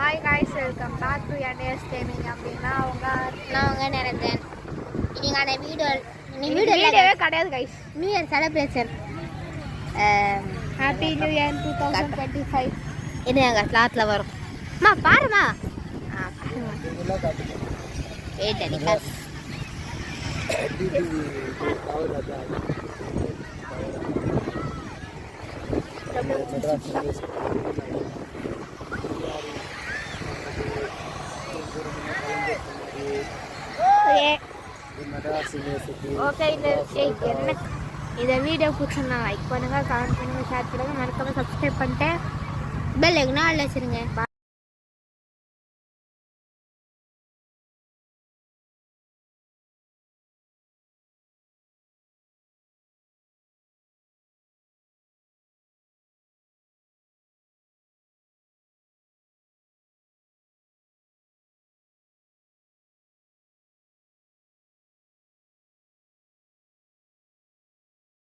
Hi guys, welcome back to NS gaming. அப்படின்னா நான் உங்க நிரஞ்சன். இன்னைக்கான வீடியோவே கிடையாது guys. New year celebration. Happy new year 2025. இது எங்கள் கிளாத்தில் வரும். அம்மா பாருமா. வெயிட் அடிக்காஸ். ஓகே, இந்த வீடியோ பிடிச்சிருந்தா லைக் பண்ணுங்க, கமெண்ட் பண்ணுங்க, ஷேர் பண்ணுங்க, மறக்காம சப்ஸ்கிரைப் பண்ணிட்டு பெல் ஐகானை ஆல்ல வச்சிருங்க.